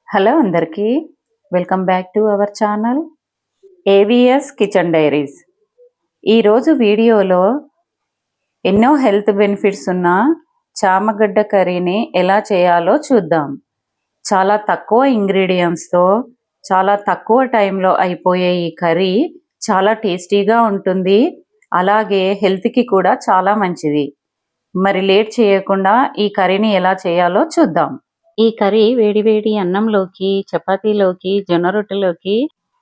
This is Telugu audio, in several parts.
హలో అందరికీ welcome back to our channel AVS kitchen diaries. ఈరోజు వీడియోలో ఎన్నో హెల్త్ బెనిఫిట్స్ ఉన్న చామగడ్డ కర్రీని ఎలా చేయాలో చూద్దాం. చాలా తక్కువ ఇంగ్రీడియంట్స్తో చాలా తక్కువ టైంలో అయిపోయే ఈ కర్రీ చాలా టేస్టీగా ఉంటుంది, అలాగే హెల్త్కి కూడా చాలా మంచిది. మరి లేట్ చేయకుండా ఈ కర్రీని ఎలా చేయాలో చూద్దాం. ఈ కర్రీ వేడి అన్నంలోకి, చపాతీలోకి, జొన్న రొట్టెలోకి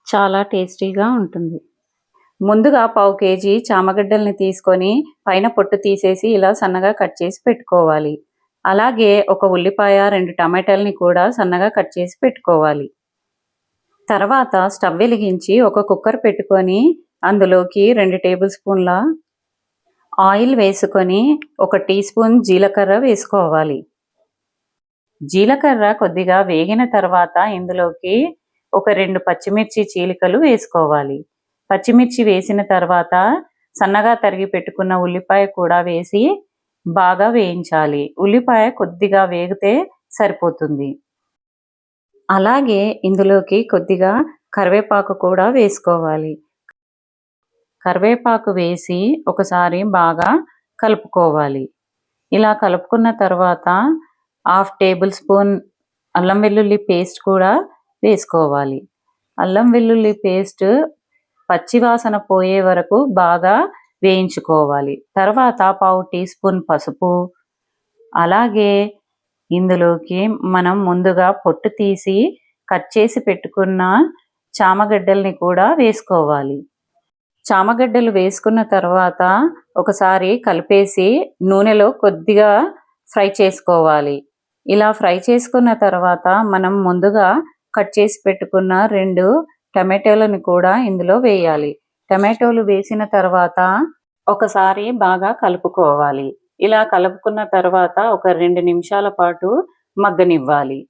చాలా టేస్టీగా ఉంటుంది. ముందుగా పావు కేజీ చామగడ్డల్ని తీసుకొని పైన పొట్టు తీసేసి ఇలా సన్నగా కట్ చేసి పెట్టుకోవాలి. అలాగే ఒక ఉల్లిపాయ, 2 టమాటాలని కూడా సన్నగా కట్ చేసి పెట్టుకోవాలి. తర్వాత స్టవ్ వెలిగించి ఒక కుక్కర్ పెట్టుకొని అందులోకి 2 టేబుల్ స్పూన్ల ఆయిల్ వేసుకొని 1 టీ స్పూన్ జీలకర్ర వేసుకోవాలి. జీలకర్ర కొద్దిగా వేగిన తర్వాత ఇందులోకి ఒక 2 పచ్చిమిర్చి చీలికలు వేసుకోవాలి. పచ్చిమిర్చి వేసిన తర్వాత సన్నగా తరిగి పెట్టుకున్న ఉల్లిపాయ కూడా వేసి బాగా వేయించాలి. ఉల్లిపాయ కొద్దిగా వేగితే సరిపోతుంది. అలాగే ఇందులోకి కొద్దిగా కరివేపాకు కూడా వేసుకోవాలి. కరివేపాకు వేసి ఒకసారి బాగా కలుపుకోవాలి. ఇలా కలుపుకున్న తర్వాత 1/2 టేబుల్ స్పూన్ అల్లం వెల్లుల్లి పేస్ట్ కూడా వేసుకోవాలి. అల్లం వెల్లుల్లి పేస్ట్ పచ్చివాసన పోయే వరకు బాగా వేయించుకోవాలి. తర్వాత పావు టీ స్పూన్ పసుపు, అలాగే ఇందులోకి మనం ముందుగా పొట్టు తీసి కట్ చేసి పెట్టుకున్న చామగడ్డల్ని కూడా వేసుకోవాలి. చామగడ్డలు వేసుకున్న తర్వాత ఒకసారి కలిపేసి నూనెలో కొద్దిగా ఫ్రై చేసుకోవాలి. ఇలా ఫ్రై చేసుకున్న తర్వాత మనం ముందుగా కట్ చేసి పెట్టుకున్న 2 టమాటోలను కూడా ఇందులో వేయాలి. టమాటోలు వేసిన తర్వాత ఒకసారి బాగా కలుపుకోవాలి. ఇలా కలుపుకున్న తర్వాత ఒక 2 నిమిషాల పాటు మగ్గనివ్వాలి.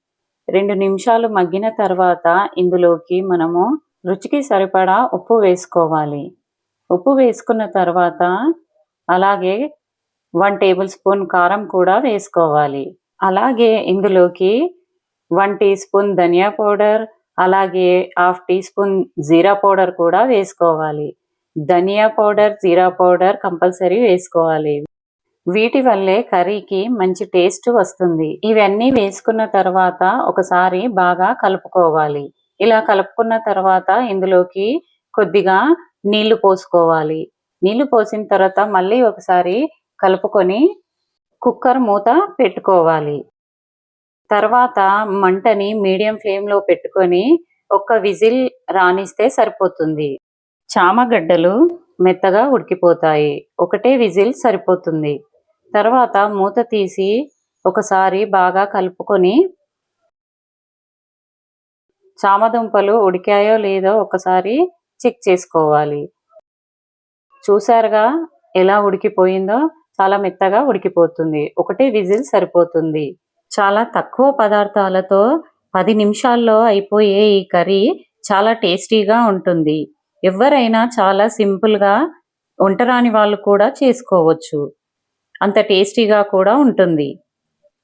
2 నిమిషాలు మగ్గిన తర్వాత ఇందులోకి మనము రుచికి సరిపడా ఉప్పు వేసుకోవాలి. ఉప్పు వేసుకున్న తర్వాత అలాగే 1 టేబుల్ స్పూన్ కారం కూడా వేసుకోవాలి. అలాగే ఇందులోకి 1 టీ స్పూన్ ధనియా పౌడర్, అలాగే 1/2 టీ స్పూన్ జీరా పౌడర్ కూడా వేసుకోవాలి. ధనియా పౌడర్, జీరా పౌడర్ కంపల్సరీ వేసుకోవాలి. వీటి వల్లే కర్రీకి మంచి టేస్ట్ వస్తుంది. ఇవన్నీ వేసుకున్న తర్వాత ఒకసారి బాగా కలుపుకోవాలి. ఇలా కలుపుకున్న తర్వాత ఇందులోకి కొద్దిగా నీళ్లు పోసుకోవాలి. నీళ్లు పోసిన తర్వాత మళ్ళీ ఒకసారి కలుపుకొని కుక్కర్ మూత పెట్టుకోవాలి. తర్వాత మంటని మీడియం ఫ్లేమ్లో పెట్టుకొని ఒక విజిల్ రానిస్తే సరిపోతుంది. చామగడ్డలు మెత్తగా ఉడికిపోతాయి. ఒకటే విజిల్ సరిపోతుంది. తర్వాత మూత తీసి ఒకసారి బాగా కలుపుకొని చామదుంపలు ఉడికాయో లేదో ఒకసారి చెక్ చేసుకోవాలి. చూసారుగా ఎలా ఉడికిపోయిందో, చాలా మెత్తగా ఉడికిపోతుంది. ఒకటే విజిల్ సరిపోతుంది. చాలా తక్కువ పదార్థాలతో 10 నిమిషాల్లో అయిపోయే ఈ కర్రీ చాలా టేస్టీగా ఉంటుంది. ఎవరైనా చాలా సింపుల్గా వంటరాని వాళ్ళు కూడా చేసుకోవచ్చు. అంత టేస్టీగా కూడా ఉంటుంది.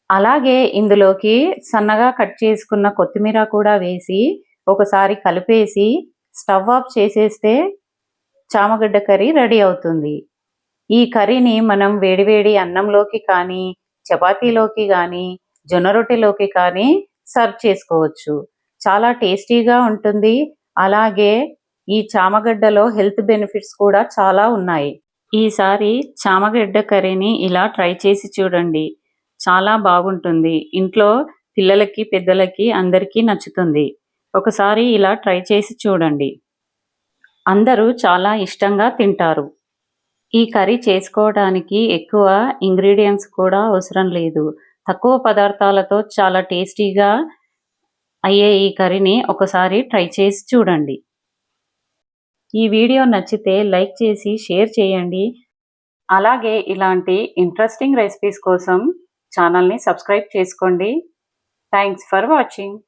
అలాగే ఇందులోకి సన్నగా కట్ చేసుకున్న కొత్తిమీర కూడా వేసి ఒకసారి కలిపేసి స్టవ్ ఆఫ్ చేసేస్తే చామగడ్డ కర్రీ రెడీ అవుతుంది. ఈ కర్రీని మనం వేడివేడి అన్నంలోకి కానీ, చపాతీలోకి కానీ, జొన్న రొట్టెలోకి కానీ సర్వ్ చేసుకోవచ్చు. చాలా టేస్టీగా ఉంటుంది. అలాగే ఈ చామగడ్డలో హెల్త్ బెనిఫిట్స్ కూడా చాలా ఉన్నాయి. ఈసారి చామగడ్డ కర్రీని ఇలా ట్రై చేసి చూడండి. చాలా బాగుంటుంది. ఇంట్లో పిల్లలకి, పెద్దలకి అందరికీ నచ్చుతుంది. ఒకసారి ఇలా ట్రై చేసి చూడండి. అందరూ చాలా ఇష్టంగా తింటారు. ఈ కర్రీ చేసుకోవడానికి ఎక్కువ ఇంగ్రీడియంట్స్ కూడా అవసరం లేదు. తక్కువ పదార్థాలతో చాలా టేస్టీగా అయ్యే ఈ కర్రీని ఒకసారి ట్రై చేసి చూడండి. ఈ వీడియో నచ్చితే లైక్ చేసి షేర్ చేయండి. అలాగే ఇలాంటి ఇంట్రెస్టింగ్ రెసిపీస్ కోసం ఛానల్ని సబ్స్క్రైబ్ చేసుకోండి. Thanks for watching.